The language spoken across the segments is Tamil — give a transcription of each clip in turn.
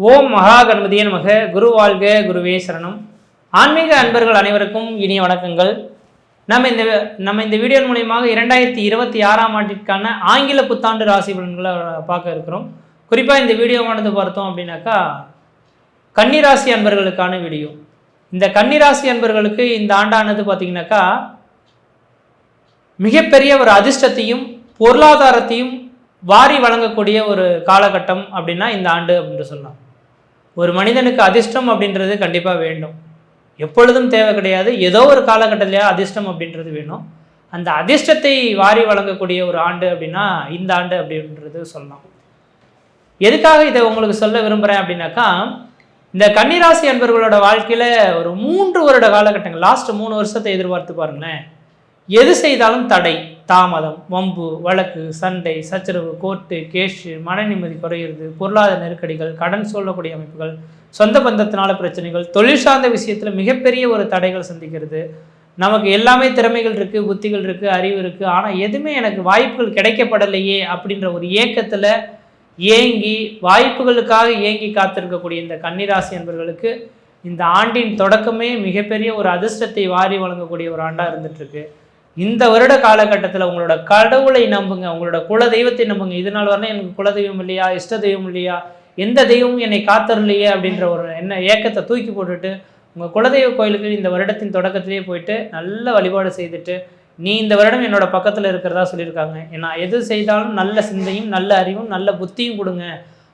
ஓம் மகா கணபதியே நமக. குரு வாழ்க, குருவே சரணம். ஆன்மீக அன்பர்கள் அனைவருக்கும் இனிய வணக்கங்கள். நம்ம இந்த வீடியோ மூலியமாக 2026ஆம் ஆண்டிற்கான ஆங்கில புத்தாண்டு ராசி பலன்களை பார்க்க இருக்கிறோம். குறிப்பாக இந்த வீடியோவானது பார்த்தோம் அப்படின்னாக்கா கன்னிராசி அன்பர்களுக்கான வீடியோ. இந்த கன்னிராசி அன்பர்களுக்கு இந்த ஆண்டானது பார்த்தீங்கன்னாக்கா மிகப்பெரிய ஒரு அதிர்ஷ்டத்தையும் பொருளாதாரத்தையும் வாரி வழங்கக்கூடிய ஒரு காலகட்டம் அப்படின்னா இந்த ஆண்டு அப்படின்னு சொல்லலாம். ஒரு மனிதனுக்கு அதிர்ஷ்டம் அப்படின்றது கண்டிப்பாக வேண்டும், எப்பொழுதும் தேவை கிடையாது. ஏதோ ஒரு காலகட்டத்திலேயே அதிர்ஷ்டம் அப்படின்றது வேணும். அந்த அதிர்ஷ்டத்தை வாரி வழங்கக்கூடிய ஒரு ஆண்டு அப்படின்னா இந்த ஆண்டு அப்படின்றது சொல்லலாம். எதுக்காக இதை உங்களுக்கு சொல்ல விரும்புகிறேன் அப்படின்னாக்கா, இந்த கன்னிராசி அன்பர்களோட வாழ்க்கையில் ஒரு 3 வருட காலகட்டங்கள், லாஸ்ட் 3 வருஷத்தை எதிர்பார்த்து பாருங்களேன். எது செய்தாலும் தடை, தாமதம், வம்பு, வழக்கு, சண்டை, சச்சரவு, கோர்ட்டு, கேஷு, மன நிம்மதி குறையிறது, பொருளாதார நெருக்கடிகள், கடன் சொல்லக்கூடிய அமைப்புகள், சொந்த பந்தத்தினால பிரச்சனைகள், தொழில் சார்ந்த விஷயத்தில் மிகப்பெரிய ஒரு தடைகள் சந்திக்கிறது. நமக்கு எல்லாமே திறமைகள் இருக்குது, புத்திகள் இருக்குது, அறிவு இருக்குது, ஆனால் எதுவுமே எனக்கு வாய்ப்புகள் கிடைக்கப்படலையே அப்படின்ற ஒரு ஏக்கத்தில் ஏங்கி வாய்ப்புகளுக்காக ஏங்கி காத்திருக்கக்கூடிய இந்த கன்னிராசி என்பவர்களுக்கு இந்த ஆண்டின் தொடக்கமே மிகப்பெரிய ஒரு அதிர்ஷ்டத்தை வாரி வழங்கக்கூடிய ஒரு ஆண்டாக இருந்துகிட்ருக்கு. இந்த வருட காலகட்டத்தில் உங்களோட கடவுளை நம்புங்க, உங்களோட குல தெய்வத்தை நம்புங்க. இதனால் வரலாம் எனக்கு குல தெய்வம் இல்லையா, இஷ்ட தெய்வம் இல்லையா, எந்த தெய்வமும் என்னை காத்தரலையே அப்படின்ற ஒரு ஏக்கத்தை தூக்கி போட்டுட்டு உங்கள் குலதெய்வ கோயிலுக்கு இந்த வருடத்தின் தொடக்கத்திலே போயிட்டு நல்ல வழிபாடு செய்துட்டு, நீ இந்த வருடம் என்னோட பக்கத்தில் இருக்கிறதா சொல்லியிருக்காங்க, நான் எது செய்தாலும் நல்ல சிந்தையும் நல்ல அறிவும் நல்ல புத்தியும் கொடுங்க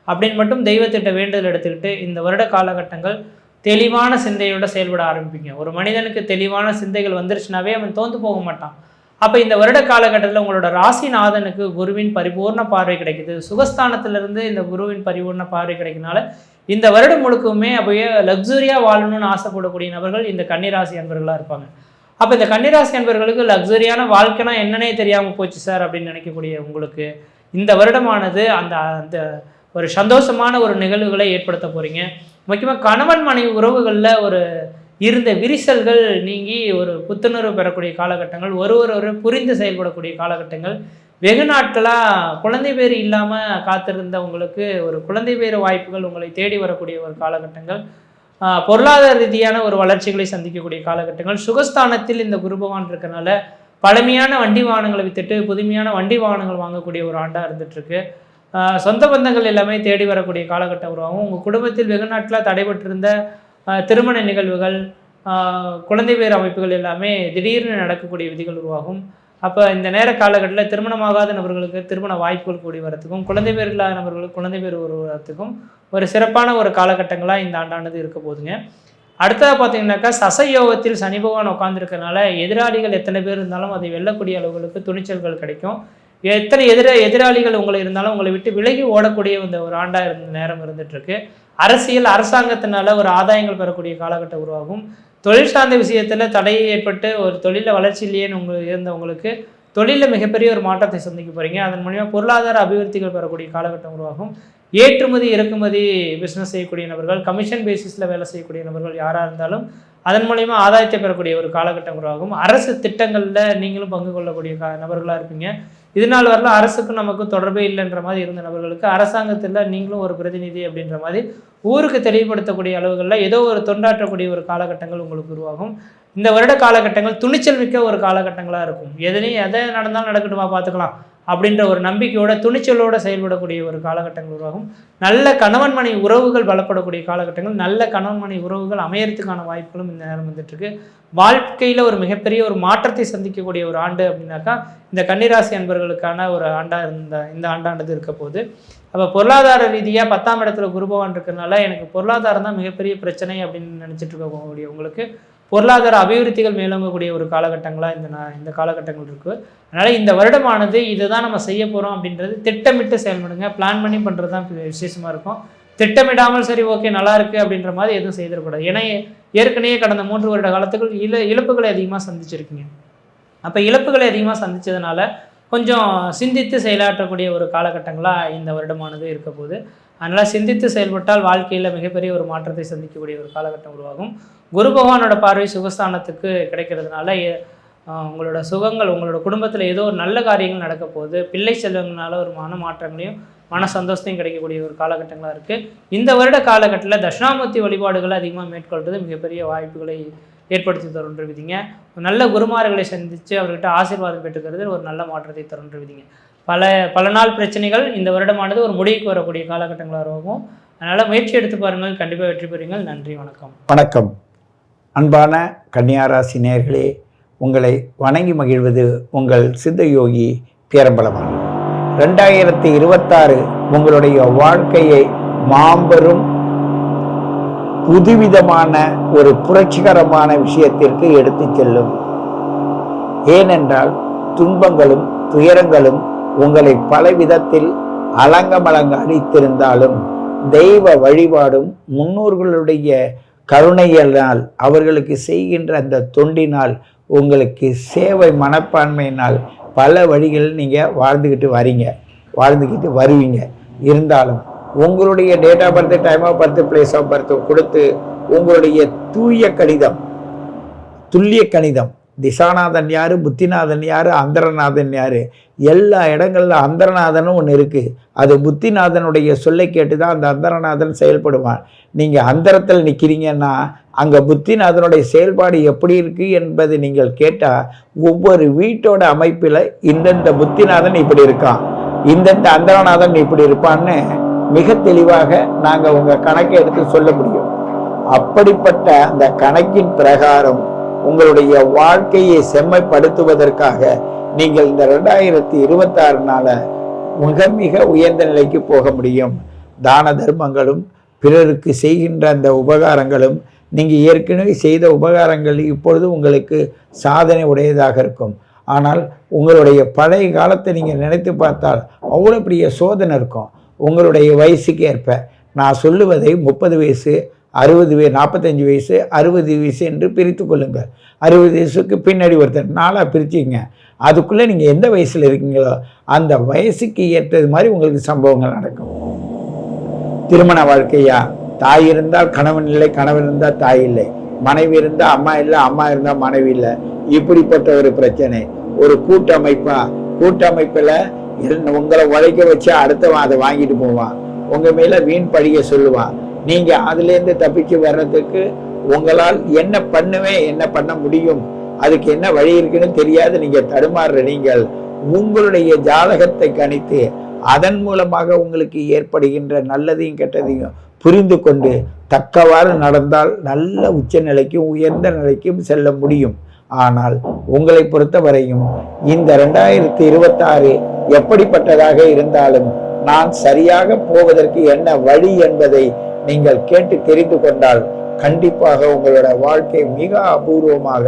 அப்படின்னு மட்டும் தெய்வத்திட்ட வேண்டுதல் எடுத்துக்கிட்டு இந்த வருட காலகட்டங்கள் தெளிவான சிந்தையோட செயல்பட ஆரம்பிப்பீங்க. ஒரு மனிதனுக்கு தெளிவான சிந்தைகள் வந்துருச்சுனாவே அவன் தோந்து போக மாட்டான். அப்போ இந்த வருட காலகட்டத்தில் உங்களோட ராசிநாதனுக்கு குருவின் பரிபூர்ண பார்வை கிடைக்குது. சுகஸ்தானத்திலிருந்து இந்த குருவின் பரிபூர்ண பார்வை கிடைக்கிறதுனால இந்த வருடம் முழுக்கவுமே அப்படியே லக்ஸுரியாக வாழணும்னு ஆசைப்படக்கூடிய நபர்கள் இந்த கன்னிராசி அன்பர்களாக இருப்பாங்க. அப்போ இந்த கன்னிராசி அன்பர்களுக்கு லக்ஸுரியான வாழ்க்கைனா என்னன்னே தெரியாமல் போச்சு சார் அப்படின்னு நினைக்கக்கூடிய உங்களுக்கு இந்த வருடமானது அந்த அந்த ஒரு சந்தோஷமான ஒரு நிகழ்வுகளை ஏற்படுத்த போகிறீங்க. முக்கியமாக கணவன் மனைவி உறவுகளில் ஒரு இருந்த விரிசல்கள் நீங்கி ஒரு புத்துணர்வு பெறக்கூடிய காலகட்டங்கள், ஒருவர் புரிந்து செயல்படக்கூடிய காலகட்டங்கள், வெகு நாட்களாக குழந்தை பேர் இல்லாமல் காத்திருந்த உங்களுக்கு ஒரு குழந்தை பேர் வாய்ப்புகள் உங்களை தேடி வரக்கூடிய ஒரு காலகட்டங்கள், பொருளாதார ரீதியான ஒரு வளர்ச்சிகளை சந்திக்கக்கூடிய காலகட்டங்கள், சுகஸ்தானத்தில் இந்த குரு பகவான் இருக்கனால பழமையான வண்டி வாகனங்களை வித்துட்டு புதுமையான வண்டி வாகனங்கள் வாங்கக்கூடிய ஒரு ஆண்டாக இருந்துகிட்ருக்கு. சொந்த பந்தங்கள் எல்லாமே தேடி வரக்கூடிய காலகட்டம் உருவாகும். உங்கள் குடும்பத்தில் வெகு நாட்களாக தடைபட்டிருந்த திருமண நிகழ்வுகள், குழந்தை பேர் அமைப்புகள் எல்லாமே திடீர்னு நடக்கக்கூடிய விதிகள் உருவாகும். அப்போ இந்த நேர காலகட்டத்தில் திருமணமாகாத நபர்களுக்கு திருமண வாய்ப்புகள் கூடி வரத்துக்கும், குழந்தை பேர் இல்லாத நபர்களுக்கு குழந்தை பேர் உருவாகிறதுக்கும் ஒரு சிறப்பான ஒரு காலகட்டங்களாக இந்த ஆண்டானது இருக்க போதுங்க. அடுத்ததாக பார்த்தீங்கன்னாக்கா சசயோகத்தில் சனி பகவான் உட்காந்துருக்கனால எதிராளிகள் எத்தனை பேர் இருந்தாலும் அதை வெல்லக்கூடிய அளவுகளுக்கு துணிச்சல்கள் கிடைக்கும். எத்தனை எதிராளிகள் உங்களை இருந்தாலும் உங்களை விட்டு விலகி ஓடக்கூடிய இந்த ஒரு ஆண்டாக நேரம் இருந்துகிட்ருக்கு. அரசியல் அரசாங்கத்தினால ஒரு ஆதாயங்கள் பெறக்கூடிய காலகட்டம் உருவாகும். தொழில் சார்ந்த விஷயத்தில் தடை ஏற்பட்டு ஒரு தொழிலில் வளர்ச்சி இல்லையேன்னு இருந்தவங்களுக்கு தொழிலில் மிகப்பெரிய ஒரு மாற்றத்தை சந்திக்க போகிறீங்க. அதன் மூலிமா பொருளாதார அபிவிருத்திகள் பெறக்கூடிய காலகட்டம் உருவாகும். ஏற்றுமதி இறக்குமதி பிஸ்னஸ் செய்யக்கூடிய நபர்கள், கமிஷன் பேசிஸில் வேலை செய்யக்கூடிய நபர்கள் யாராக இருந்தாலும் அதன் மூலிமா ஆதாயத்தை பெறக்கூடிய ஒரு காலகட்டம் உருவாகும். அரசு திட்டங்களில் நீங்களும் பங்கு கொள்ளக்கூடிய நபர்களாக இருப்பீங்க. இதனால் வரல அரசுக்கும் நமக்கும் தொடர்பே இல்லைன்ற மாதிரி இருந்த நபர்களுக்கு அரசாங்கத்தில் நீங்களும் ஒரு பிரதிநிதி அப்படின்ற மாதிரி ஊருக்கு தெளிவுபடுத்தக்கூடிய அளவுகளில் ஏதோ ஒரு தொண்டாற்றக்கூடிய ஒரு காலகட்டங்கள் உங்களுக்கு உருவாகும். இந்த வருட காலகட்டங்கள் துணிச்சல் மிக்க ஒரு காலகட்டங்களாக இருக்கும். எதை நடந்தாலும் நடக்கட்டுமா பார்த்துக்கலாம் அப்படின்ற ஒரு நம்பிக்கையோட துணிச்சலோடு செயல்படக்கூடிய ஒரு காலகட்டங்கள் உருவாகும். நல்ல கணவன் மனைவி உறவுகள் பலப்படக்கூடிய காலகட்டங்கள், நல்ல கணவன் மனைவி உறவுகள் அமையறதுக்கான வாய்ப்புகளும் இந்த நேரம் வந்துட்டுருக்கு. வாழ்க்கையில் ஒரு மிகப்பெரிய ஒரு மாற்றத்தை சந்திக்கக்கூடிய ஒரு ஆண்டு அப்படின்னாக்கா இந்த கன்னிராசி அன்பர்களுக்கான ஒரு ஆண்டாக இந்த ஆண்டானது இருக்க போகுது. அப்போ பொருளாதார ரீதியாக 10ஆம் இடத்துல குரு பகவான் இருக்கிறதுனால எனக்கு பொருளாதாரம் தான் மிகப்பெரிய பிரச்சனை அப்படின்னு நினச்சிட்டு இருக்கக்கூடிய உங்களுக்கு பொருளாதார அபிவிருத்திகள் மேலோங்கக்கூடிய ஒரு காலகட்டங்களாக இந்த காலகட்டங்கள் இருக்குது. அதனால் இந்த வருடமானது இதை தான் நம்ம செய்ய போகிறோம் அப்படின்றது திட்டமிட்டு செயல்படுங்க. பிளான் பண்ணி பண்ணுறது தான் விசேஷமாக இருக்கும். திட்டமிடாமல் சரி ஓகே நல்லா இருக்குது அப்படின்ற மாதிரி எதுவும் செய்திடக்கூடாது. ஏன்னா ஏற்கனவே கடந்த 3 வருட காலத்துக்குள் இழப்புகளை அதிகமாக சந்திச்சிருக்கீங்க. அப்போ இழப்புகளை அதிகமாக சந்தித்ததுனால கொஞ்சம் சிந்தித்து செயலாற்றக்கூடிய ஒரு காலகட்டங்களாக இந்த வருடமானது இருக்க போகுது. அதனால் சிந்தித்து செயல்பட்டால் வாழ்க்கையில் மிகப்பெரிய ஒரு மாற்றத்தை சந்திக்கக்கூடிய ஒரு காலகட்டம் உருவாகும். குரு பகவானோட பார்வை சுகஸ்தானத்துக்கு கிடைக்கிறதுனால உங்களோட சுகங்கள், உங்களோட குடும்பத்தில் ஏதோ ஒரு நல்ல காரியங்கள் நடக்க போகுது. பிள்ளை செல்வங்களால ஒரு மன மாற்றங்களையும் மன சந்தோஷத்தையும் கிடைக்கக்கூடிய ஒரு காலகட்டங்களாக இருக்குது. இந்த வருட காலகட்டத்தில் தட்சிணாமூர்த்தி வழிபாடுகளை அதிகமாக மேற்கொள்வது மிகப்பெரிய வாய்ப்புகளை ஏற்படுத்தி தருன்றுவிதிங்க. நல்ல குருமார்களை சந்தித்து அவர்கிட்ட ஆசீர்வாதம் பெற்றுக்கிறது ஒரு நல்ல மாற்றத்தை தருன்றுவிதிங்க. பல நாள் பிரச்சனைகள் இந்த வருடமானது ஒரு முடிவுக்கு வரக்கூடிய காலகட்டங்களாக இருக்கும். அதனால் முயற்சி எடுத்து பாருங்கள், கண்டிப்பாக வெற்றி பெறுங்கள். நன்றி, வணக்கம். வணக்கம். அன்பான கன்னியாராசி நேயர்களே, உங்களை வணங்கி மகிழ்வது உங்கள் சித்த யோகி பேரம்பலவான். 2026 உங்களுடைய வாழ்க்கையை மாபெரும் புதுவிதமான ஒரு புரட்சிகரமான விஷயத்திற்கு எடுத்து செல்லும். ஏனென்றால் துன்பங்களும் துயரங்களும் உங்களை பல விதத்தில் அலங்கமலங்க அடித்திருந்தாலும் தெய்வ வழிபாடும் முன்னோர்களுடைய கருணையினால் அவர்களுக்கு செய்கின்ற அந்த தொண்டினால் உங்களுக்கு சேவை மனப்பான்மையினால் பல வழிகளில் நீங்கள் வாழ்ந்துக்கிட்டு வருவீங்க. இருந்தாலும் உங்களுடைய date of birth, time of birth, place of birth கொடுத்து உங்களுடைய துல்லிய கணிதம் திசாநாதன் யார், புத்திநாதன் யார், அந்தரநாதன் யார், எல்லா இடங்களில் அந்தரநாதனும் ஒன்று இருக்குது. அது புத்திநாதனுடைய சொல்லை கேட்டு தான் அந்த அந்தரநாதன் செயல்படுவான். நீங்கள் அந்தரத்தில் நிற்கிறீங்கன்னா அங்கே புத்திநாதனுடைய செயல்பாடு எப்படி இருக்குது என்பது நீங்கள் கேட்டால் ஒவ்வொரு வீட்டோட அமைப்பில் இந்தந்த புத்திநாதன் இப்படி இருக்கான், இந்தந்த அந்தரநாதன் இப்படி இருப்பான்னு மிக தெளிவாக நாங்கள் உங்கள் கணக்கை எடுத்து சொல்ல முடியும். அப்படிப்பட்ட அந்த கணக்கின் பிரகாரம் உங்களுடைய வாழ்க்கையை செம்மைப்படுத்துவதற்காக நீங்கள் இந்த 2026 மிக மிக உயர்ந்த நிலைக்கு போக முடியும். தான தர்மங்களும் பிறருக்கு செய்கின்ற அந்த உபகாரங்களும் நீங்கள் ஏற்கனவே செய்த உபகாரங்கள் இப்பொழுது உங்களுக்கு சாதனை உடையதாக இருக்கும். ஆனால் உங்களுடைய பழைய காலத்தை நீங்கள் நினைத்து பார்த்தால் அவ்வளோ பெரிய சோதனை இருக்கும். உங்களுடைய வயசுக்கு ஏற்ப நான் சொல்லுவதை 30 வயசு, 60 வயசு, 45 வயசு, 60 வயசு என்று பிரித்து கொள்ளுங்கள். 60 வயசுக்கு பின்னாடி ஒருத்தர் 4 பிரிச்சிங்க. அதுக்குள்ளே நீங்கள் எந்த வயசில் இருக்கீங்களோ அந்த வயசுக்கு ஏற்றது மாதிரி உங்களுக்கு சம்பவங்கள் நடக்கும். திருமண வாழ்க்கையா, தாய் இருந்தால் கணவன் இல்லை, கணவன் இருந்தால் தாய் இல்லை, மனைவி இருந்தால் அம்மா இல்லை, அம்மா இருந்தால் மனைவி இல்லை, இப்படிப்பட்ட ஒரு பிரச்சனை. ஒரு கூட்டமைப்பில் உங்களை உழைக்க வச்சு அடுத்தவன் அதை வாங்கிட்டு போவான், உங்கள் மேலே வீண் பழிய சொல்லுவான். நீங்கள் அதுலேருந்து தப்பிச்சு வர்றதுக்கு உங்களால் என்ன பண்ண முடியும், அதுக்கு என்ன வழி இருக்குன்னு தெரியாது நீங்கள் தடுமாறுற நீங்கள் உங்களுடைய ஜாதகத்தை கணித்து அதன் மூலமாக உங்களுக்கு ஏற்படுகின்ற நல்லதையும் கெட்டதையும் புரிந்து கொண்டு தக்கவாறு நடந்தால் நல்ல உச்ச நிலைக்கும் உயர்ந்த நிலைக்கும் செல்ல முடியும். ஆனால் உங்களை பொறுத்தவரையும் இந்த 2026 எப்படிப்பட்டதாக இருந்தாலும் நான் சரியாக போவதற்கு என்ன வழி என்பதை நீங்கள் கேட்டு தெரிந்து கொண்டால் கண்டிப்பாக உங்களோட வாழ்க்கை மிக அபூர்வமாக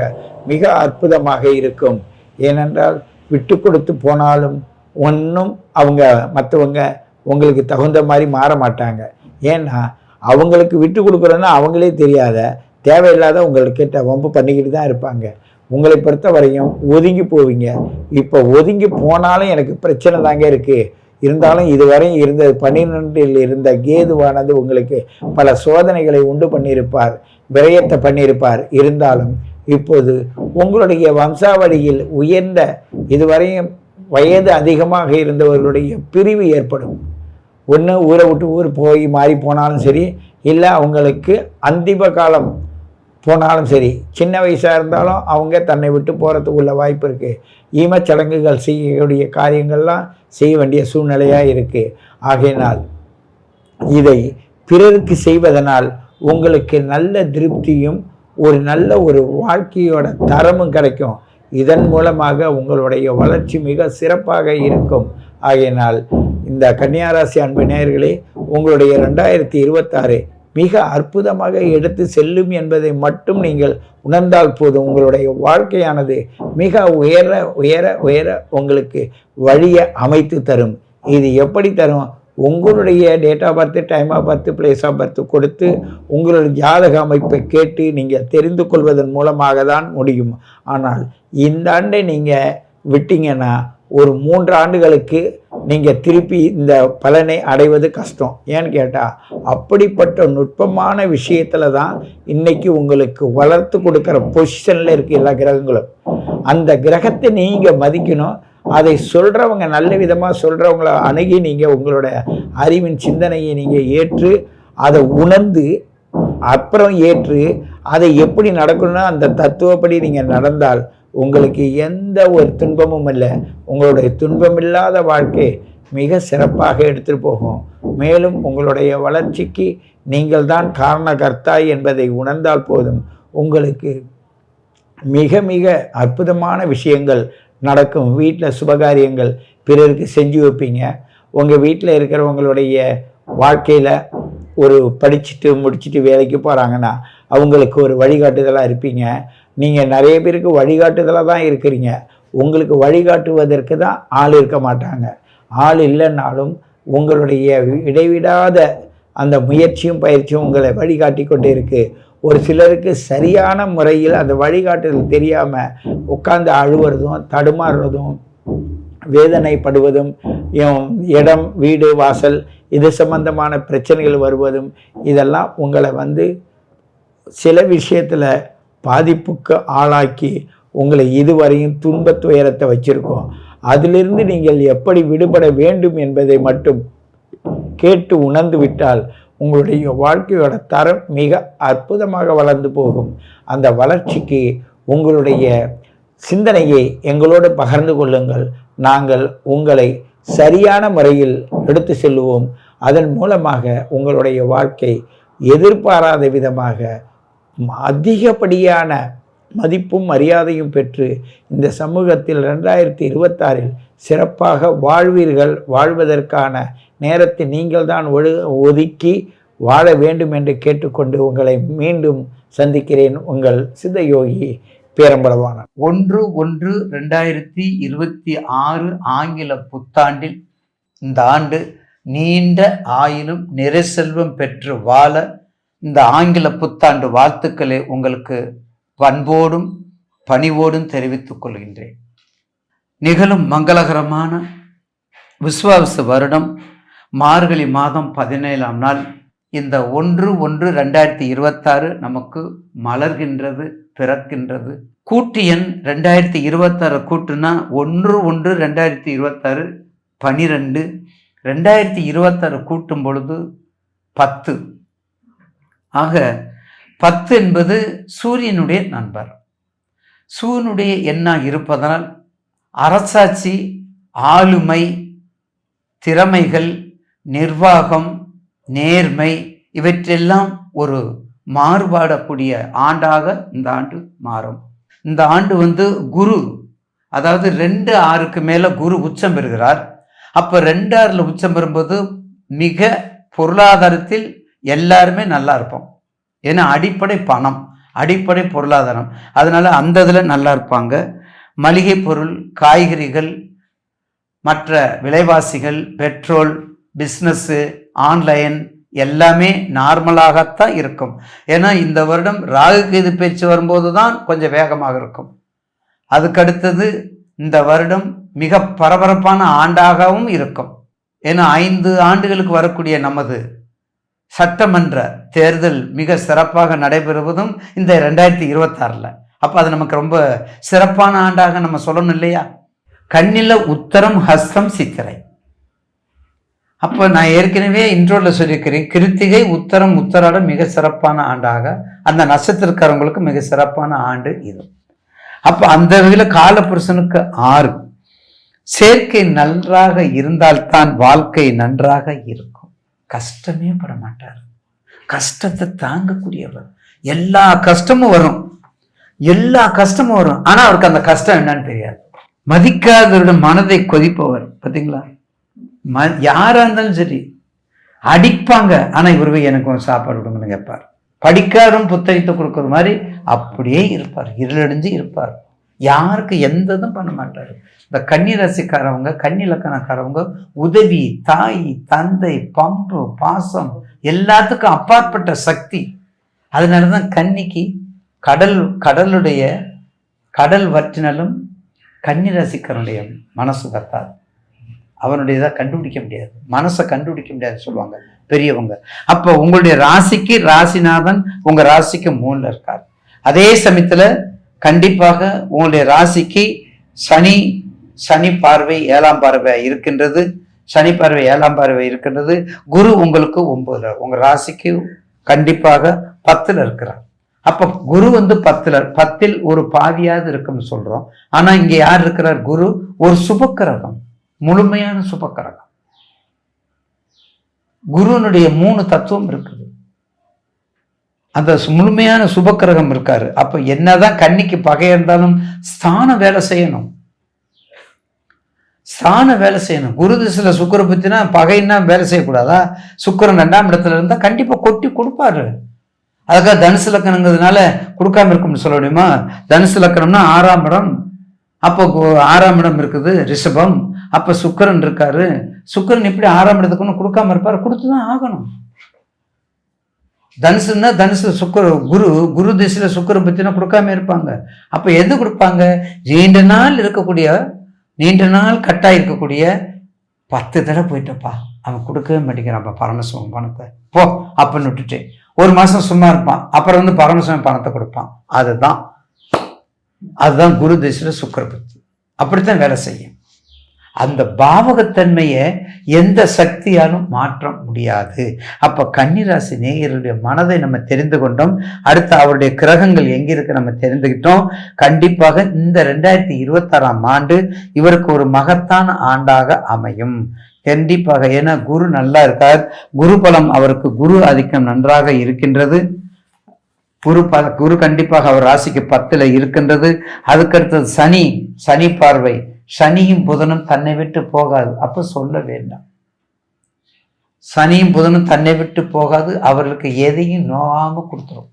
மிக அற்புதமாக இருக்கும். ஏனென்றால் விட்டு கொடுத்து போனாலும் ஒன்றும் மற்றவங்க உங்களுக்கு தகுந்த மாதிரி மாற மாட்டாங்க. ஏன்னா அவங்களுக்கு விட்டு கொடுக்குறோன்னா அவங்களே தெரியாத தேவையில்லாத உங்கள்கிட்ட வம்பு பண்ணிக்கிட்டு தான் இருப்பாங்க. உங்களை பொறுத்த வரையும் ஒதுங்கி போவீங்க. இப்போ ஒதுங்கி போனாலும் எனக்கு பிரச்சனை தாங்க இருக்குது, இருந்தாலும் இதுவரையும் இருந்த 12 இருந்த கேதுவானது உங்களுக்கு பல சோதனைகளை உண்டு பண்ணியிருப்பார், விரயத்தை பண்ணியிருப்பார். இருந்தாலும் இப்போது உங்களுடைய வம்சாவளியில் உயர்ந்த இதுவரையும் வயது அதிகமாக இருந்தவர்களுடைய பிரிவு ஏற்படும். ஒன்று ஊரை விட்டு ஊர் போய் மாறி போனாலும் சரி, இல்லை அவங்களுக்கு அந்திம காலம் போனாலும் சரி, சின்ன வயசாக இருந்தாலும் அவங்க தன்னை விட்டு போகிறதுக்குள்ள வாய்ப்பு இருக்குது. ஈமச்சடங்குகள் செய்யக்கூடிய காரியங்கள்லாம் செய்ய வேண்டிய சூழ்நிலையாக இருக்குது. ஆகையினால் இதை பிறருக்கு செய்வதனால் உங்களுக்கு நல்ல திருப்தியும் நல்ல ஒரு வாழ்க்கையோட தரமும் கிடைக்கும். இதன் மூலமாக உங்களுடைய வளர்ச்சி மிக சிறப்பாக இருக்கும். ஆகையினால் இந்த கன்னியாராசி அன்பு நேயர்களே, உங்களுடைய 2026 மிக அற்புதமாக எடுத்து செல்லும் என்பதை மட்டும் நீங்கள் உணர்ந்தால் போதும். உங்களுடைய வாழ்க்கையானது மிக உயர உயர உயர உங்களுக்கு வழியை அமைத்து தரும். இது எப்படி தரும்? உங்களுடைய date of birth, time of birth, place of birth கொடுத்து உங்களுடைய ஜாதக அமைப்பை கேட்டு நீங்கள் தெரிந்து கொள்வதன் மூலமாக தான் முடியும். ஆனால் இந்த ஆண்டை நீங்கள் விட்டீங்கன்னா ஒரு 3 ஆண்டுகளுக்கு நீங்கள் திருப்பி இந்த பலனை அடைவது கஷ்டம். ஏன்னு கேட்டால் அப்படிப்பட்ட நுட்பமான விஷயத்தில் தான் இன்னைக்கு உங்களுக்கு வளர்த்து கொடுக்குற பொசிஷனில் இருக்குது எல்லா கிரகங்களும். அந்த கிரகத்தை நீங்கள் மதிக்கணும். அதை சொல்கிறவங்க நல்ல விதமாக சொல்கிறவங்கள அணுகி நீங்கள் உங்களோட அறிவின் சிந்தனையை நீங்கள் ஏற்று அதை உணர்ந்து அப்புறம் ஏற்று அதை எப்படி நடக்கணும்னா அந்த தத்துவப்படி நீங்கள் நடந்தால் உங்களுக்கு எந்த ஒரு துன்பமும் இல்லை. உங்களுடைய துன்பமில்லாத வாழ்க்கை மிக சிறப்பாக எடுத்துகிட்டு போகும். மேலும் உங்களுடைய வளர்ச்சிக்கு நீங்கள் தான் காரணகர்த்தா என்பதை உணர்ந்தால் போதும், உங்களுக்கு மிக மிக அற்புதமான விஷயங்கள் நடக்கும். வீட்டில் சுபகாரியங்கள் பிறருக்கு செஞ்சு வைப்பீங்க. உங்கள் வீட்டில் இருக்கிறவங்களுடைய வாழ்க்கையில் ஒரு படிச்சுட்டு முடிச்சுட்டு வேலைக்கு போகிறாங்கன்னா அவங்களுக்கு ஒரு வழிகாட்டுதலாக இருப்பீங்க. நீங்கள் நிறைய பேருக்கு வழிகாட்டுதலாக தான் இருக்கிறீங்க. உங்களுக்கு வழிகாட்டுவதற்கு தான் ஆள் இருக்க மாட்டாங்க. ஆள் இல்லைன்னாலும் உங்களுடைய இடைவிடாத அந்த முயற்சியும் பயிற்சியும் உங்களை வழிகாட்டி கொண்டே இருக்குது. ஒரு சிலருக்கு சரியான முறையில் அந்த வழிகாட்டுதல் தெரியாமல் உட்கார்ந்து அழுவுறதும் தடுமாறுறதும் வேதனைப்படுவதும் இடம் வீடு வாசல் இது சம்பந்தமான பிரச்சனைகள் வருவதும் இதெல்லாம் உங்களை சில விஷயத்தில் பாதிப்புக்கு ஆளாக்கி உங்களை இதுவரையும் துன்பத் துயரத்தை வச்சிருக்கோம். அதிலிருந்து நீங்கள் எப்படி விடுபட வேண்டும் என்பதை மட்டும் கேட்டு உணர்ந்து விட்டால் உங்களுடைய வாழ்க்கையோட தரம் மிக அற்புதமாக வளர்ந்து போகும். அந்த வளர்ச்சிக்கு உங்களுடைய சிந்தனையை எங்களோடு பகிர்ந்து கொள்ளுங்கள். நாங்கள் உங்களை சரியான முறையில் எடுத்து செல்லுவோம். அதன் மூலமாக உங்களுடைய வாழ்க்கை எதிர்பாராத விதமாக அதிகப்படியான மதிப்பும் மரியாதையும் பெற்று இந்த சமூகத்தில் 2026 சிறப்பாக வாழ்வீர்கள். வாழ்வதற்கான நேரத்தை நீங்கள் தான் ஒதுக்கி வாழ வேண்டும் என்று கேட்டுக்கொண்டு உங்களை மீண்டும் சந்திக்கிறேன். உங்கள் சித்தயோகி பேரம்பலவாணன். 1/1/2026 ஆங்கில புத்தாண்டில் இந்த ஆண்டு நீண்ட ஆயிலும் நிறை செல்வம் பெற்று வாழ இந்த ஆங்கில புத்தாண்டு வாழ்த்துக்களை உங்களுக்கு பண்போடும் பணிவோடும் தெரிவித்துக் கொள்கின்றேன். நிகழும் மங்களகரமான விஸ்வாவச வருடம் மார்கழி மாதம் 17ஆம் நாள் இந்த 1/1/2026 நமக்கு மலர்கின்றது, பிறக்கின்றது. கூட்டு எண் 2026 கூட்டுனா 1/1/2026 12, 2026 கூட்டும் பொழுது 10. ஆக 10 என்பது சூரியனுடைய நண்பர். சூரியனுடைய எண்ணாக இருப்பதனால் அரசாட்சி, ஆளுமை, திறமைகள், நிர்வாகம், நேர்மை இவற்றெல்லாம் ஒரு மாறுபாடக்கூடிய ஆண்டாக இந்த ஆண்டு மாறும். இந்த ஆண்டு குரு, அதாவது 2/6க்கு மேலே குரு உச்சம் பெறுகிறார். அப்போ 2/6ல் உச்சம் பெறும்போது மிக பொருளாதாரத்தில் எல்லாருமே நல்லா இருப்போம். ஏன்னா அடிப்படை பணம், அடிப்படை பொருளாதாரம், அதனால அந்த இதில் நல்லா இருப்பாங்க. மளிகை பொருள், காய்கறிகள், மற்ற விலைவாசிகள், பெட்ரோல், பிஸ்னஸ்ஸு, ஆன்லைன் எல்லாமே நார்மலாகத்தான் இருக்கும். ஏன்னா இந்த வருடம் ராகு கேது பேச்சு வரும்போது தான் கொஞ்சம் வேகமாக இருக்கும். அதுக்கடுத்தது இந்த வருடம் மிக பரபரப்பான ஆண்டாகவும் இருக்கும். ஏன்னா 5 ஆண்டுகளுக்கு வரக்கூடிய நமது சட்டமன்ற தேர்தல் மிக சிறப்பாக நடைபெறுவதும் இந்த 2026. அப்போ அது நமக்கு ரொம்ப சிறப்பான ஆண்டாக நம்ம சொல்லணும் இல்லையா? கண்ணில உத்தரம், ஹஸ்தம், சித்திரை. அப்போ நான் ஏற்கனவே இன்ட்ரோல சொல்லியிருக்கிறேன், கிருத்திகை, உத்தரம், உத்தராடம் மிக சிறப்பான ஆண்டாக, அந்த நட்சத்திரக்காரங்களுக்கு மிக சிறப்பான ஆண்டு இது. அப்போ அந்த வகையில் காலபுருஷனுக்கு 6 சேர்க்கை நன்றாக இருந்தால்தான் வாழ்க்கை நன்றாக இருக்கும். கஷ்டமே பட மாட்டார், கஷ்டத்தை தாங்கக்கூடியவர். எல்லா கஷ்டமும் வரும், எல்லா கஷ்டமும் வரும், ஆனா அவருக்கு அந்த கஷ்டம் என்னன்னு தெரியாது. மதிக்காதவருடைய மனதை கொதிப்பவர் பார்த்தீங்களா? யாரா இருந்தாலும் சரி அடிப்பாங்க, ஆனா இவரு எனக்கு சாப்பாடு கொடுங்கன்னு கேட்பார். படிக்காரும் புத்தகத்தை கொடுக்குற மாதிரி அப்படியே இருப்பார், இருளடைஞ்சு இருப்பார், யாருக்கு எந்த இதுவும் பண்ண மாட்டார். இந்த கன்னி ராசிக்காரவங்க, கன்னி இலக்கணக்காரவங்க உதவி, தாய், தந்தை, பம்பு, பாசம் எல்லாத்துக்கும் அப்பாற்பட்ட சக்தி. அதனாலதான் கன்னிக்கு கடல் வற்றினலும் கன்னிராசிக்காரனுடைய மனசு கத்தாது, அவனுடையதை கண்டுபிடிக்க முடியாது, மனசை கண்டுபிடிக்க முடியாது சொல்லுவாங்க பெரியவங்க. அப்போ உங்களுடைய ராசிக்கு ராசிநாதன் உங்க ராசிக்கு 3ல இருக்கார். அதே சமயத்துல கண்டிப்பாக உங்களுடைய ராசிக்கு சனி பார்வை 7ஆம் பார்வை இருக்கின்றது. சனி பார்வை 7ஆம் பார்வை இருக்கின்றது. குரு உங்களுக்கு 9ல, உங்க ராசிக்கு கண்டிப்பாக 10ல இருக்கிறார். அப்ப குரு 10ல் ஒரு பாதியாவது இருக்குன்னு சொல்றோம். ஆனா இங்க யார் இருக்கிறார்? குரு ஒரு சுபக்கிரகம், முழுமையான சுபக்கிரகம். குருனுடைய 3 தத்துவம் இருக்குது, அந்த முழுமையான சுபக்கிரகம் இருக்காரு. அப்ப என்னதான் கன்னிக்கு பகை இருந்தாலும் ஸ்தானம் வேலை செய்யணும், வேலை செய்யணும். குரு திசையில சுக்கிர பத்தினா பகைன்னா வேலை செய்யக்கூடாதா? சுக்கிரன் 2ஆம் இடத்துல இருந்தா கண்டிப்பா கொட்டி கொடுப்பாரு. அதுக்காக தனுசு லக்கணங்கிறதுனால கொடுக்காம இருக்கும்னு சொல்ல முடியுமா? தனுசு லக்கணம்னா 6ஆம் இடம். அப்போ 6ஆம் இடம் இருக்குது ரிஷபம். அப்ப சுக்கிரன் இருக்காரு. சுக்கிரன் எப்படி 6ஆம் இடத்துக்கு கொடுக்காம இருப்பாரு? கொடுத்துதான் ஆகணும். தனுசுன்னா தனுசு குரு திசையில சுக்கிர பத்தினா கொடுக்காம இருப்பாங்க. அப்ப எது கொடுப்பாங்க? நீண்ட நாள் கட்டாக இருக்கக்கூடிய 10 தடவை போயிட்டப்பா, அவன் கொடுக்கவே மாட்டேங்கிறான்ப்பா பரமசிவம் பணத்தை, போ அப்படின்னு விட்டுட்டு 1 மாசம் சும்மா இருப்பான். அப்புறம் பரமசிவம் பணத்தை கொடுப்பான். அதுதான் குரு திசையில சுக்கிர பத்தி. அப்படித்தான் வேலை செய்யும். அந்த பாவகத்தன்மையை எந்த சக்தியாலும் மாற்ற முடியாது. அப்ப கன்னிராசி நேயருடைய மனதை நம்ம தெரிந்து கொண்டோம். அடுத்து அவருடைய கிரகங்கள் எங்க இருக்கு நம்ம தெரிந்துகிட்டோம். கண்டிப்பாக இந்த 2026ஆம் ஆண்டு இவருக்கு ஒரு மகத்தான ஆண்டாக அமையும் கண்டிப்பாக. ஏன்னா குரு நல்லா இருக்கார். குரு பலம் அவருக்கு, குரு ஆதிக்கம் நன்றாக இருக்கின்றது. குரு கண்டிப்பாக அவர் ராசிக்கு 10ல இருக்கின்றது. அதுக்கடுத்தது சனி பார்வை. சனியும் புதனும் தன்னை விட்டு போகாது. அப்ப சொல்ல வேண்டாம், சனியும் புதனும் தன்னை விட்டு போகாது. அவர்களுக்கு எதையும் நோகாம கொடுத்துரும்.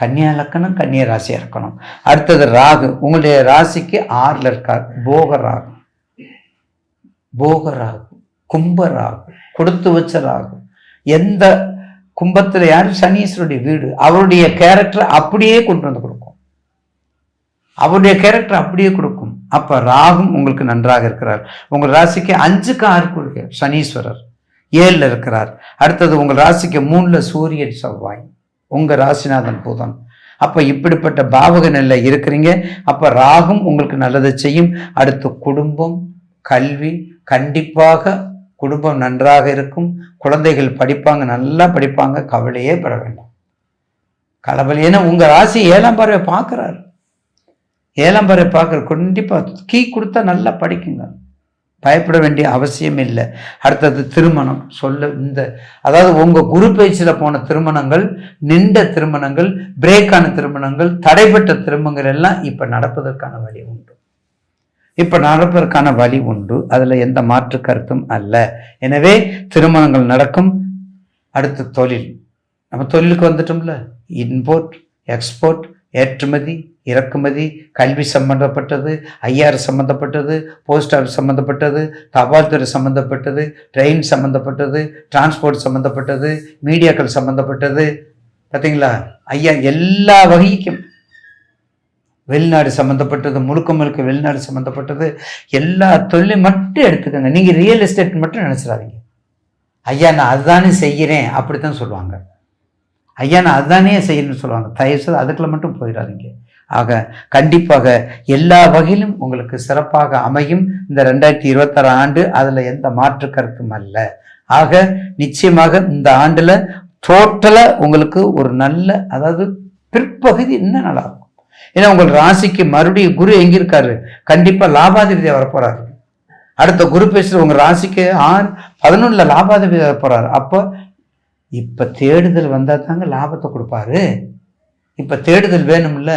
கன்னியா லக்கணம், கன்னியா ராசியா இருக்கணும். அடுத்தது ராகு. உங்களுடைய ராசிக்கு 6ல இருக்கார். போகராகு, கும்பராகு, கொடுத்து வச்ச ராகு. எந்த கும்பத்துல யாரு? சனீஸ்வருடைய வீடு. அவருடைய கேரக்டர் அப்படியே கொண்டு வந்து கொடுக்கும். அப்ப ராகும் உங்களுக்கு நன்றாக இருக்கிறார். உங்கள் ராசிக்கு 5க்கு 6 சனீஸ்வரர் 7ல இருக்கிறார். அடுத்தது உங்கள் ராசிக்கு 3ல சூரியன் செவ்வாய், உங்க ராசிநாதன் புதன். அப்ப இப்படிப்பட்ட பாவக நிலை இருக்கிறீங்க. அப்ப ராகும் உங்களுக்கு நல்லதை செய்யும். அடுத்து குடும்பம், கல்வி. கண்டிப்பாக குடும்பம் நன்றாக இருக்கும். குழந்தைகள் படிப்பாங்க, நல்லா படிப்பாங்க, கவலையே பட வேண்டாம். ஏன்னா உங்க ராசி 7ஆம் பார்வை பார்க்கிறார். 7ஆம் பார்வை பார்க்குற கண்டிப்பா கீ கொடுத்தா நல்லா படிக்குங்க, பயப்பட வேண்டிய அவசியம் இல்லை. அடுத்தது திருமணம். அதாவது உங்க குரு பயிற்சியில போன திருமணங்கள், நின்ற திருமணங்கள், பிரேக்கான திருமணங்கள், தடைப்பட்ட திருமணங்கள் எல்லாம் இப்ப நடப்பதற்கான வழி உண்டு. அதுல எந்த மாற்று கருத்தும் அல்ல. எனவே திருமணங்கள் நடக்கும். அடுத்து தொழில். நம்ம தொழிலுக்கு வந்துட்டோம்ல. இம்போர்ட், எக்ஸ்போர்ட், ஏற்றுமதி, இறக்குமதி, கல்வி சம்பந்தப்பட்டது, ஐஆர் சம்பந்தப்பட்டது, போஸ்ட் ஆஃபீஸ் சம்பந்தப்பட்டது, தபால் துறை சம்பந்தப்பட்டது, ட்ரெயின் சம்பந்தப்பட்டது, டிரான்ஸ்போர்ட் சம்பந்தப்பட்டது, மீடியாக்கள் சம்பந்தப்பட்டது. பார்த்தீங்களா ஐயா? எல்லா வகைக்கும் வெளிநாடு சம்பந்தப்பட்டது, முழுக்க வெளிநாடு சம்பந்தப்பட்டது, எல்லா தொழிலையும் மட்டும் எடுத்துக்கோங்க. நீங்க ரியல் எஸ்டேட் மட்டும் நினைச்சிடாதீங்க. ஐயா நான் அதுதானே செய்கிறேன் அப்படித்தான் சொல்லுவாங்க. ஐயா நான் அதுதானே செய்யணும்னு சொல்லுவாங்க. தயவுசெய்து அதுக்குள்ள மட்டும் போயிடாதீங்க. ஆக கண்டிப்பாக எல்லா வகையிலும் உங்களுக்கு சிறப்பாக அமையும் இந்த 2026 ஆண்டு. அதுல எந்த மாற்று கருத்தும் அல்ல. ஆக நிச்சயமாக இந்த ஆண்டுல டோட்டலா உங்களுக்கு ஒரு நல்ல, அதாவது பிற்பகுதி இன்னும் நல்லா இருக்கும். ஏன்னா உங்கள் ராசிக்கு மறுபடியும் குரு எங்க இருக்காரு? கண்டிப்பா லாபாதிபதியா வரப்போறாரு. அடுத்த குரு பேசுற உங்க ராசிக்கு 11ல லாபாதிபதியா வரப்போறாரு. அப்போ இப்ப தேடுதல் வந்தா தாங்க லாபத்தை கொடுப்பாரு. இப்ப தேடுதல் வேணும்ல,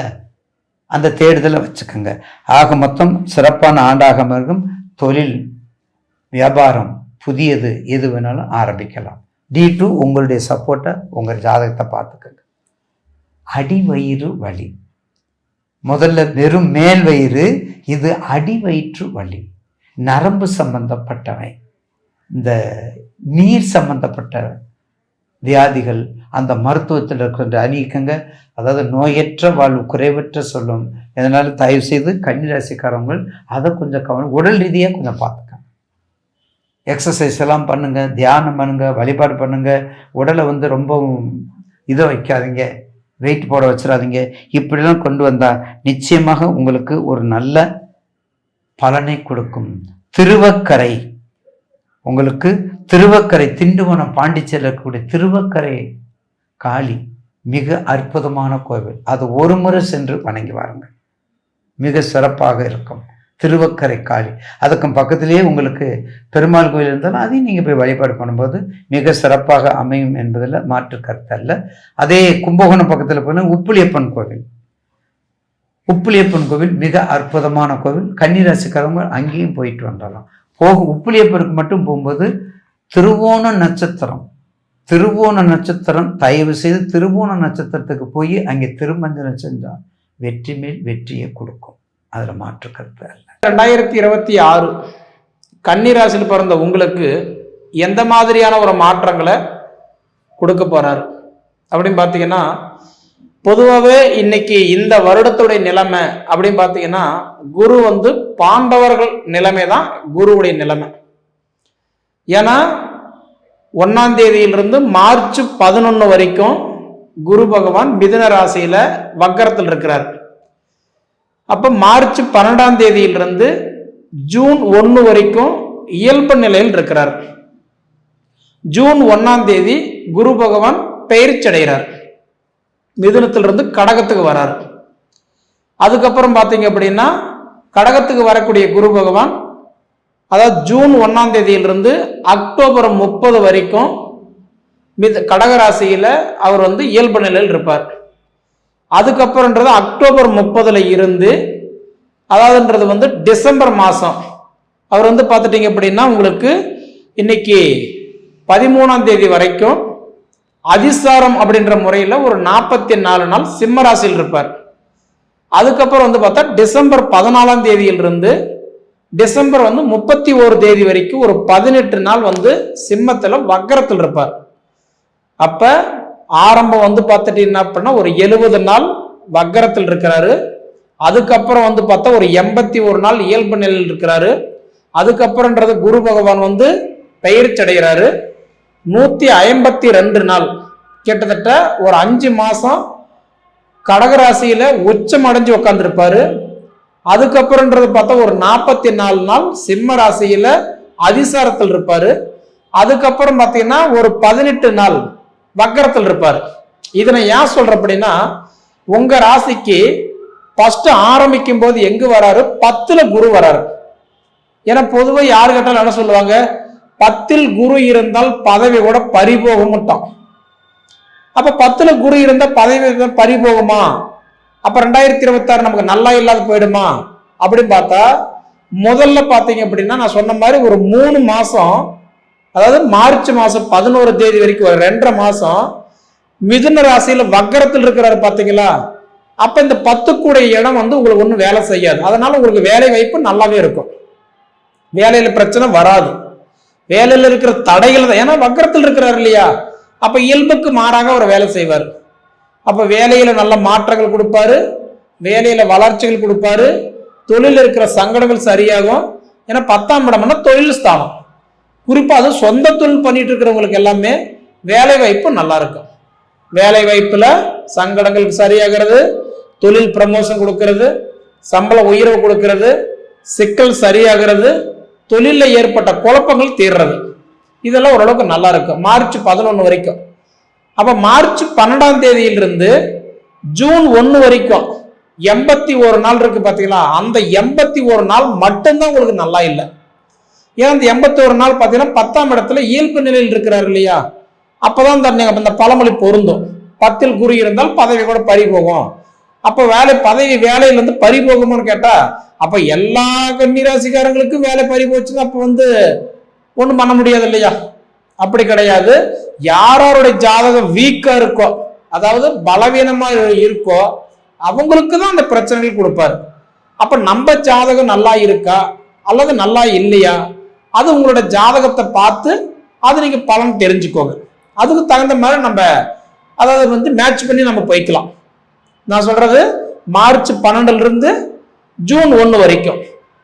அந்த தேடுதலை வச்சுக்கோங்க. ஆக மொத்தம் சிறப்பான ஆண்டாக இருக்கும். தொழில், வியாபாரம், புதியது எது வேணாலும் ஆரம்பிக்கலாம். D2 உங்களுடைய சப்போர்ட்டை, உங்கள் ஜாதகத்தை பார்த்துக்கோங்க. அடிவயிறு வலி, முதல்ல வெறும் மேல் வயிறு, இது அடிவயிற்று வலி. நரம்பு சம்பந்தப்பட்டவை, இந்த நீர் சம்பந்தப்பட்ட வியாதிகள் அந்த மருத்துவத்தில் இருக்கிற அணிக்கங்க. அதாவது நோயற்ற வாழ்வு குறைவற்ற சொல்லும். இதனால தயவு செய்து கன்னிராசிக்காரவங்க அதை கொஞ்சம் கவனம், உடல் ரீதியாக கொஞ்சம் பார்த்துக்கங்க. எக்ஸசைஸ் எல்லாம் பண்ணுங்க, தியானம் பண்ணுங்க, வழிபாடு பண்ணுங்க. உடலை ரொம்ப இதை வைக்காதீங்க, வெயிட் போட வச்சிடாதீங்க. இப்படிலாம் கொண்டு வந்தால் நிச்சயமாக உங்களுக்கு ஒரு நல்ல பலனை கொடுக்கும். திருவக்கரை, உங்களுக்கு திருவக்கரை திண்டுவனம் பாண்டிச்சேரியில் இருக்கக்கூடிய திருவக்கரை காளி மிக அற்புதமான கோவில். அது ஒரு முறை சென்று வணங்கி வாருங்கள், மிக சிறப்பாக இருக்கும். திருவக்கரை காளி, அதுக்கும் பக்கத்திலேயே உங்களுக்கு பெருமாள் கோயில் இருந்தாலும் அதையும் நீங்கள் போய் வழிபாடு பண்ணும்போது மிக சிறப்பாக அமையும் என்பதில் மாற்று கருத்து அல்ல. அதே கும்பகோணம் பக்கத்தில் போனால் உப்புளியப்பன் கோவில், உப்புளியப்பன் கோவில் மிக அற்புதமான கோவில். கன்னிராசிக்காரவங்க அங்கேயும் போயிட்டு வந்துடலாம். உப்புளியப்பனுக்கு மட்டும் போகும்போது திருவோண நட்சத்திரம், திருவோண நட்சத்திரம், தயவு செய்து திருவோண நட்சத்திரத்துக்கு போய் அங்கே திருமஞ்சனம் செஞ்சால் வெற்றி மேல் வெற்றியை கொடுக்கும், அதில் மாற்று கருத்து அல்ல. 2026 கன்னிராசியில் பிறந்த உங்களுக்கு எந்த மாதிரியான ஒரு மாற்றங்களை கொடுக்க போறாரு அப்படின்னு பார்த்தீங்கன்னா, பொதுவாகவே இன்னைக்கு இந்த வருடத்துடைய நிலைமை அப்படின்னு பார்த்தீங்கன்னா, குரு பாண்டவர்கள் நிலைமை தான் குருவுடைய நிலைமை. ஏன்னா 1ஆம் தேதியிலிருந்து மார்ச் 11 வரைக்கும் குரு பகவான் மிதுன ராசியில வக்கரத்தில் இருக்கிறார். அப்ப மார்ச் 12ஆம் தேதியிலிருந்து ஜூன் 1 வரைக்கும் இயல்பு நிலையில் இருக்கிறார். ஜூன் 1ஆம் தேதி குரு பகவான் பெயர்ச்சி அடைகிறார், மிதுனத்திலிருந்து கடகத்துக்கு வரார். அதுக்கப்புறம் பார்த்தீங்க அப்படின்னா கடகத்துக்கு வரக்கூடிய குரு பகவான், அதாவது ஜூன் 1ஆம் தேதியிலிருந்து அக்டோபர் 30 வரைக்கும் கடகராசியில அவர் இயல்பு நிலையில் இருப்பார். அதுக்கப்புறம்ன்றது அக்டோபர் 30ல இருந்து, அதாவதுன்றது டிசம்பர் மாதம் அவர் பார்த்துட்டீங்க அப்படின்னா உங்களுக்கு இன்னைக்கு 13ஆம் தேதி வரைக்கும் அதிசாரம் அப்படின்ற முறையில் ஒரு 44 நாள் சிம்ம ராசியில் இருப்பார். அதுக்கப்புறம் பார்த்தா டிசம்பர் 14ஆம் தேதியிலிருந்து டிசம்பர் 31 தேதி வரைக்கும் ஒரு 18 நாள் சிம்மத்தில் வக்கரத்தில் இருப்பார். அப்ப ஆரம்பம் பார்த்துட்டீங்கன்னா அப்படின்னா ஒரு 70 நாள் வக்கரத்தில் இருக்கிறாரு. அதுக்கப்புறம் பார்த்தா ஒரு 81 நாள் இயல்பு நிலையில் இருக்கிறாரு. அதுக்கப்புறம்ன்றது குரு பகவான் பெயர்ச்சி அடைகிறாரு. 152 நாள், கிட்டத்தட்ட ஒரு 5 மாசம் கடகராசியில உச்சம் அடைஞ்சு உட்கார்ந்துருப்பாரு. அதுக்கப்புறம்ன்றது பார்த்தா ஒரு 44 நாள் சிம்ம ராசியில அதிசாரத்தில் இருப்பாரு. அதுக்கப்புறம் பார்த்தீங்கன்னா ஒரு 18 நாள் வக்கரத்தில் இருப்பாரு. இதனை ஏன் சொல்ற அப்படின்னா, உங்க ராசிக்கு ஃபர்ஸ்ட் ஆரம்பிக்கும் போது எங்க வராரு? 10ல குரு வராரு. ஏன்னா பொதுவாக யாரு கேட்டாலும் என்ன சொல்லுவாங்க, 10ல் குரு இருந்தால் பதவி கூட பறிபோகமாட்டான். அப்ப 10ல குரு இருந்தா பதவி பறிபோகுமா? அப்ப 2026 நமக்கு நல்லா இல்லாத போயிடுமா அப்படின்னு பார்த்தா, முதல்ல பாத்தீங்க அப்படின்னா நான் சொன்ன மாதிரி ஒரு 3 மாசம், அதாவது மார்ச் மாசம் 11 தேதி வரைக்கும் ஒரு 2.5 மாசம் மிதுன ராசியில வக்கரத்தில் இருக்கிறாரு பாத்தீங்களா? அப்ப இந்த 10 கூடிய இடம் உங்களுக்கு ஒன்றும் வேலை செய்யாது. அதனால உங்களுக்கு வேலை வாய்ப்பு நல்லாவே இருக்கும், வேலையில பிரச்சனை வராது. வேலையில இருக்கிற தடைகள் தான், ஏன்னா வக்கரத்தில் இருக்கிறார் இல்லையா? அப்ப இயல்புக்கு மாறாக அவர் வேலை செய்வார். அப்ப வேலையில நல்ல மாற்றங்கள் கொடுப்பாரு, வேலையில வளர்ச்சிகள் கொடுப்பாரு, தொழில் இருக்கிற சங்கடங்கள் சரியாகும். ஏன்னா 10ஆம் இடம்னா தொழில் ஸ்தானம். குறிப்பா அது சொந்த தொழில் பண்ணிட்டு இருக்கிறவங்களுக்கு எல்லாமே வேலை வாய்ப்பு நல்லா இருக்கும். வேலை வாய்ப்புல சங்கடங்கள் சரியாகிறது, தொழில் ப்ரமோஷன் கொடுக்கிறது, சம்பள உயர்வு கொடுக்கிறது, சிக்கல் சரியாகிறது, தொழில ஏற்பட்ட குழப்பங்கள் தீர்றது, இதெல்லாம் ஓரளவுக்கு நல்லா இருக்கும் மார்ச் 11 வரைக்கும். அப்ப மார்ச் 12ஆம் தேதியிலிருந்து ஜூன் 1 வரைக்கும் 81 நாள் இருக்கு பாத்தீங்களா? அந்த 81 நாள் மட்டும்தான் உங்களுக்கு நல்லா இல்லை. ஏன் அந்த 81 நாள் பாத்தீங்கன்னா 10ஆம் இடத்துல இயல்பு நிலையில் இருக்கிறார் இல்லையா? அப்பதான் இந்த பழமொழி பொருந்தும், 10ல் குரு இருந்தால் பதவி கூட பறி போகும். அப்ப பதவி வேலையில பறி போகுமான்னு கேட்டா, அப்ப எல்லா கன்னிராசிக்காரங்களுக்கும் வேலை பறி போச்சுன்னா அப்ப ஒண்ணும் பண்ண முடியாது இல்லையா? அப்படி கிடையாது. யாரோடைய ஜாதகம் வீக்கா இருக்கோ, அதாவது பலவீனமா இருக்கோ, அவங்களுக்கு தான் அந்த பிரச்சனைகள் கொடுப்பாரு. அப்ப நம்ம ஜாதகம் நல்லா இருக்கா அல்லது நல்லா இல்லையா, அது உங்களோட ஜாதகத்தை பார்த்து அது நீங்க பலன் தெரிஞ்சுக்கோங்க. அதுக்கு தகுந்த மாதிரி நம்ம அதாவது மேட்ச் பண்ணி நம்ம போய்க்கலாம். நான் சொல்றது மார்ச் 12 இருந்து ஜூன் 1 வரைக்கும்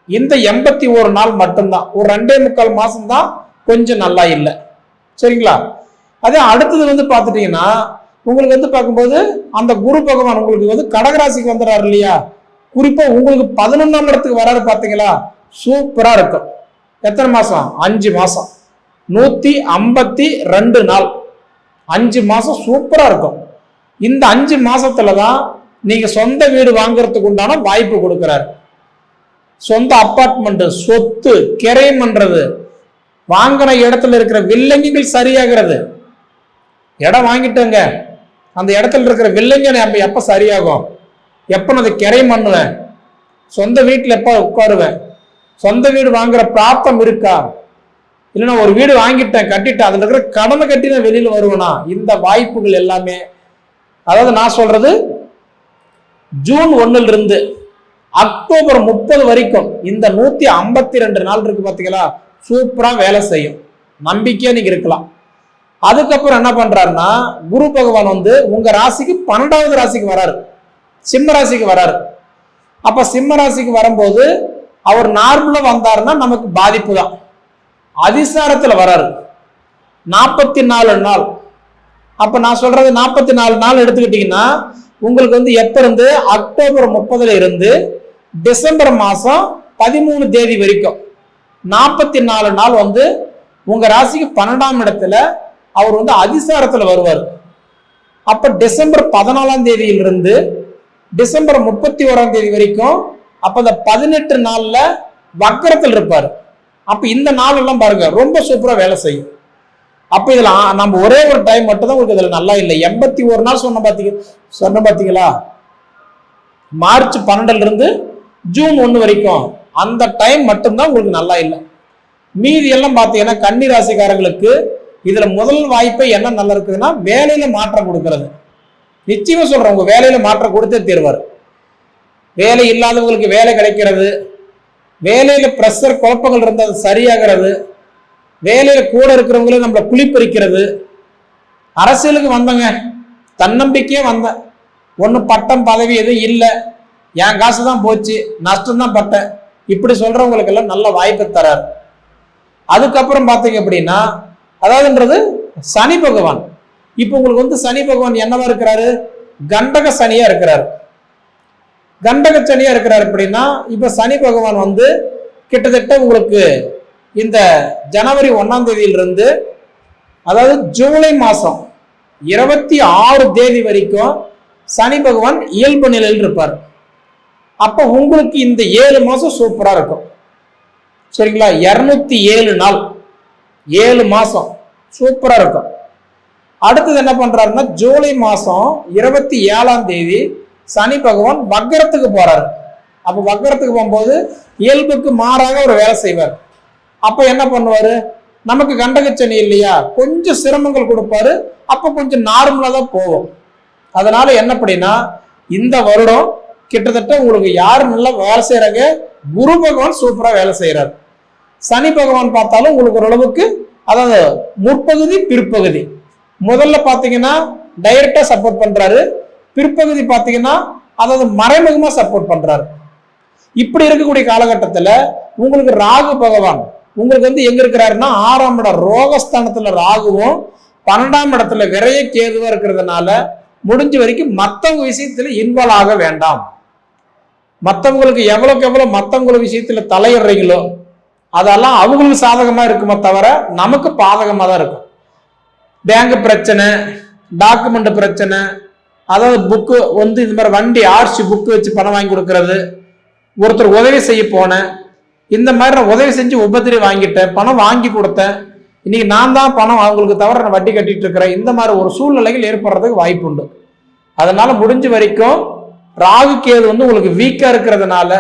இந்த 81 நாள் மட்டும்தான், ஒரு 2.25 மாசம் தான் கொஞ்சம் நல்லா இல்லை. சரிங்களா? அதே அடுத்தது பார்த்துட்டீங்கன்னா உங்களுக்கு பார்க்கும்போது அந்த குரு பகவான் உங்களுக்கு கடகராசிக்கு வந்துடுறாரு இல்லையா, குறிப்பா உங்களுக்கு 11ஆம் இடத்துக்கு வராரு. பார்த்தீங்களா? சூப்பரா இருக்கும். எத்தனை மாசம்? 5 மாசம், 152 நாள், 5 மாசம் சூப்பரா இருக்கும். இந்த 5 மாசத்துலதான் நீங்க சொந்த வீடு வாங்குறதுக்கு உண்டான வாய்ப்பு கொடுக்கிறாரு. சொந்த அப்பார்ட்மெண்ட், சொத்து கிரையம் பண்றது, வாங்கின இடத்துல இருக்கிற வில்லங்கிகள் சரியாகிறது. இடம் வாங்கிட்டேங்க, அந்த இடத்துல இருக்கிற வில்லங்க எப்ப சரியாகும், எப்ப நான் அதை கிரையம் பண்ணுவேன், சொந்த வீட்டுல எப்ப உட்காருவேன், சொந்த வீடு வாங்குற பிராப்தம் இருக்கா, இல்லைன்னா ஒரு வீடு வாங்கிட்டேன் கட்டிட்டேன் அதுல இருக்கிற கடனை கட்டி நான் வெளியில வருவேனா, இந்த வாய்ப்புகள் எல்லாமே அதாவது நான் சொல்றது ஜூன் 1 இருந்து அக்டோபர் 30 வரைக்கும் இந்த 152 நாள் இருக்கு. பாத்தீங்களா? சூப்பரா வேலை செய்யும், நம்பிக்கையா நீங்க இருக்கலாம். அதுக்கப்புறம் என்ன பண்றாருன்னா குரு பகவான் உங்க ராசிக்கு 12வது ராசிக்கு வராரு, சிம்ம ராசிக்கு வராரு. அப்ப சிம்ம ராசிக்கு வரும்போது அவர் நார்மலா வந்தாருன்னா நமக்கு பாதிப்பு தான். அதிசாரத்துல வராரு 44 நாள். அப்ப நான் சொல்றது 44 நாள் எடுத்துக்கிட்டீங்கன்னா உங்களுக்கு எப்ப இருந்து அக்டோபர் 30ல இருந்து டிசம்பர் மாசம் 13 தேதி வரைக்கும் 44 நாள் உங்க ராசிக்கு 12ஆம் இடத்துல அவர் அதிசாரத்துல வருவார். அப்ப டிசம்பர் 14ஆம் தேதியிலிருந்து டிசம்பர் 31ஆம் தேதி வரைக்கும் அப்ப இந்த 18 நாள்ல வக்கரத்தில் இருப்பாரு. அப்ப இந்த நாள் எல்லாம் பாருங்க ரொம்ப சூப்பரா வேலை செய்யும். அப்ப இதுல நம்ம ஒரே ஒரு டைம் மட்டும் தான் உங்களுக்கு இதுல நல்லா இல்லை. 81 நாள் சொன்ன பாத்தீங்களா, மார்ச் 12 இருந்து ஜூன் 1 வரைக்கும் அந்த டைம் மட்டும்தான் உங்களுக்கு நல்லா இல்லை. மீதி எல்லாம் பாத்தீங்கன்னா கன்னி ராசிக்காரங்களுக்கு இதுல முதல் வாய்ப்பை என்ன நல்லா இருக்குதுன்னா வேலையில மாற்றம் கொடுக்கறது. நிச்சயமா சொல்றேன், உங்க வேலையில மாற்றம் கொடுத்தே தீர்வார். வேலை இல்லாதவங்களுக்கு வேலை கிடைக்கிறது, வேலையில பிரஷர் குழப்பங்கள் இருந்தால் அது சரியாகிறது, வேலையில கூட இருக்கிறவங்களே நம்மளை குளிப்பறிக்கிறது. அரசியலுக்கு வந்தங்க, தன்னம்பிக்கையே வந்தேன், ஒன்றும் பட்டம் பதவி எதுவும் இல்லை, என் காசு தான் போச்சு, நஷ்டம்தான் பட்டேன், இப்படி சொல்றவங்களுக்கு எல்லாம் நல்ல வாய்ப்பு தராரு. அதுக்கப்புறம் பார்த்தீங்க அப்படின்னா அதாவதுன்றது சனி பகவான். இப்போ உங்களுக்கு சனி பகவான் என்னவா இருக்கிறாரு? கண்டக சனியா இருக்கிறாரு. கண்டக சனியா இருக்கிறாரு அப்படின்னா இப்ப சனி பகவான் கிட்டத்தட்ட உங்களுக்கு இந்த ஜனவரி 1ஆம் தேதியிலிருந்து அதாவது ஜூலை மாசம் 26 தேதி வரைக்கும் சனி பகவான் இயல்பு நிலையில் இருப்பார். அப்ப உங்களுக்கு இந்த 7 மாசம் சூப்பரா இருக்கும். சரிங்களா? 207 நாள் 7 மாசம் சூப்பரா இருக்கும். அடுத்தது என்ன பண்றாருன்னா ஜூலை மாசம் 27ஆம் தேதி சனி பகவான் வக்கரத்துக்கு போறாரு. அப்ப வக்கரத்துக்கு போகும்போது இயல்புக்கு மாறாக ஒரு வேலை செய்வார். அப்ப என்ன பண்ணுவாரு, நமக்கு கண்டகச்சனி இல்லையா, கொஞ்சம் சிரமங்கள் கொடுப்பாரு. அப்ப கொஞ்சம் நார்மலா தான் போவோம். அதனால என்ன அப்படின்னா இந்த வருடம் கிட்டத்தட்ட உங்களுக்கு யாரு நல்லா வேலை செய்யறாங்க, குரு பகவான் சூப்பரா வேலை செய்யறாரு. சனி பகவான் பார்த்தாலும் உங்களுக்கு ஓரளவுக்கு அதாவது முற்பகுதி பிற்பகுதி, முதல்ல பாத்தீங்கன்னா டைரக்டா சப்போர்ட் பண்றாரு, பிற்பகுதி பாத்தீங்கன்னா அதாவது மறைமுகமா சப்போர்ட் பண்றாரு. இப்படி இருக்கக்கூடிய காலகட்டத்துல உங்களுக்கு ராகு பகவான் உங்களுக்கு எங்க இருக்கிறாருன்னா 6ஆம் இடம் ரோகஸ்தானத்துல ராகுவும் 12ஆம் இடத்துல விரைய கேதுவா இருக்கிறதுனால முடிஞ்ச வரைக்கும் மத்தவங்க விஷயத்துல இன்வால்வ் ஆக வேண்டாம். மற்றவங்களுக்கு எவ்வளவுக்கு எவ்வளவு மற்றவங்க விஷயத்துல தலையிடுறீங்களோ அதெல்லாம் அவங்களுக்கு சாதகமா இருக்குமே தவிர நமக்கு பாதகமா தான் இருக்கும். பேங்க் பிரச்சனை, டாக்குமெண்ட் பிரச்சனை, அதாவது புக்கு இந்த மாதிரி வண்டி ஆர்சி புக்கு வச்சு பணம் வாங்கி கொடுக்கறது, ஒருத்தர் உதவி செய்ய போனேன், இந்த மாதிரி நான் உதவி செஞ்சு உபத்திரி வாங்கிட்டேன், பணம் வாங்கி கொடுத்தேன், இன்னைக்கு நான் தான் பணம் அவங்களுக்கு தவிர நான் வட்டி கட்டிட்டு இருக்கிறேன், இந்த மாதிரி ஒரு சூழ்நிலைகள் ஏற்படுறதுக்கு வாய்ப்பு உண்டு. அதனால முடிஞ்ச வரைக்கும் ராகு கேது உங்களுக்கு வீக்கா இருக்கிறதுனால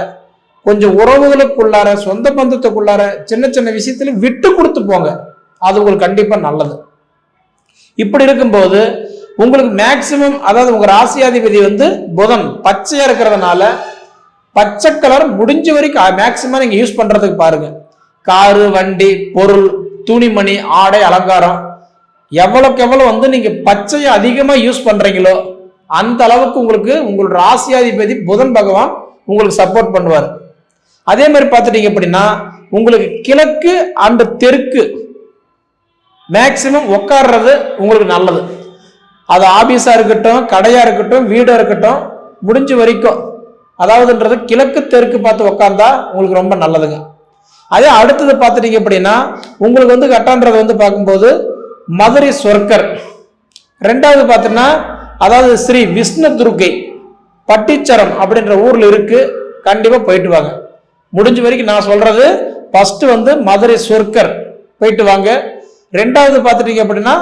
கொஞ்சம் உறவுகளுக்குள்ளார சொந்த பந்தத்துக்குள்ளார சின்ன சின்ன விஷயத்துல விட்டு கொடுத்து போங்க, அது உங்களுக்கு கண்டிப்பா நல்லது. இப்படி இருக்கும்போது உங்களுக்கு மேக்சிமம் அதாவது உங்க ராசியாதிபதி புதன் பச்சையா இருக்கிறதுனால பச்சை கலர் முடிஞ்ச வரைக்கும் மேக்சிமம் நீங்க யூஸ் பண்றதுக்கு பாருங்க. காரு, வண்டி, பொருள், துணிமணி, ஆடை, அலங்காரம் எவ்வளோக்கு எவ்வளோ வந்து நீங்க பச்சையை அதிகமா யூஸ் பண்றீங்களோ அந்த அளவுக்கு உங்களுக்கு உங்களோட ராசியாதிபதி புதன் பகவான் உங்களுக்கு சப்போர்ட் பண்ணுவார். அதே மாதிரி பார்த்துட்டீங்க அப்படின்னா உங்களுக்கு கிழக்கு அண்ட் தெற்கு மேக்சிமம் உட்கார்றது உங்களுக்கு நல்லது. அது ஆபீஸா இருக்கட்டும், கடையா இருக்கட்டும், வீடா இருக்கட்டும், முடிஞ்ச வரைக்கும் அதாவதுன்றது கிழக்கு தெற்கு பார்த்து உட்கார்ந்தா உங்களுக்கு ரொம்ப நல்லதுங்க. அதே அடுத்தது பார்த்துட்டீங்க அப்படின்னா உங்களுக்கு வந்து கட்டான்றது வந்து பார்க்கும்போது மதுரை சொர்க்கர். ரெண்டாவது பார்த்தீங்கன்னா அதாவது ஸ்ரீ விஷ்ணு துர்க்கை பட்டிச்சரம் அப்படின்ற ஊர்ல இருக்கு. கண்டிப்பா போயிட்டு வாங்க. முடிஞ்ச வரைக்கும் நான் சொல்றது ஃபர்ஸ்ட் வந்து மதுரை சொர்க்கர் போயிட்டு வாங்க. ரெண்டாவது பார்த்துட்டீங்க அப்படின்னா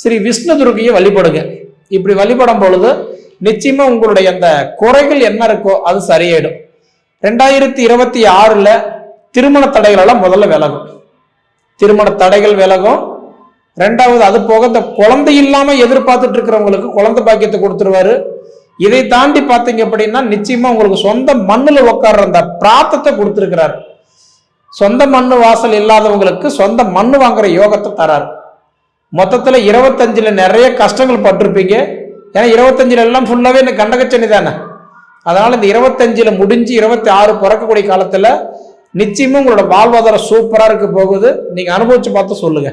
ஸ்ரீ விஷ்ணு துர்க்கையை வழிபடுங்க. இப்படி வழிபடும் பொழுது நிச்சயமா உங்களுடைய அந்த குறைகள் என்ன இருக்கோ அது சரியாயிடும். 2026 திருமண தடைகள் எல்லாம் முதல்ல விலகும். திருமண தடைகள் விலகும். ரெண்டாவது அது போக இந்த குழந்தை இல்லாம எதிர்பார்த்துட்டு இருக்கிறவங்களுக்கு குழந்தை பாக்கியத்தை கொடுத்துருவாரு. இதை தாண்டி பார்த்தீங்க அப்படின்னா நிச்சயமா உங்களுக்கு சொந்த மண்ணுல உட்கார்ற அந்த பிராத்தத்தை கொடுத்துருக்கிறார். சொந்த மண்ணு வாசல் இல்லாதவங்களுக்கு சொந்த மண்ணு வாங்குற யோகத்தை தராரு. மொத்தத்துல 25ல நிறைய கஷ்டங்கள் பட்டிருப்பீங்க. ஏன்னா 25ல எல்லாம் ஃபுல்லாவே இந்த கண்டகச்சனி தானே. அதனால இந்த 25ல முடிஞ்சு 26 பிறக்கக்கூடிய காலத்துல நிச்சயமா உங்களோட வாழ்வாதாரம் சூப்பரா இருக்க போகுது. நீங்க அனுபவிச்சு பார்த்து சொல்லுங்க.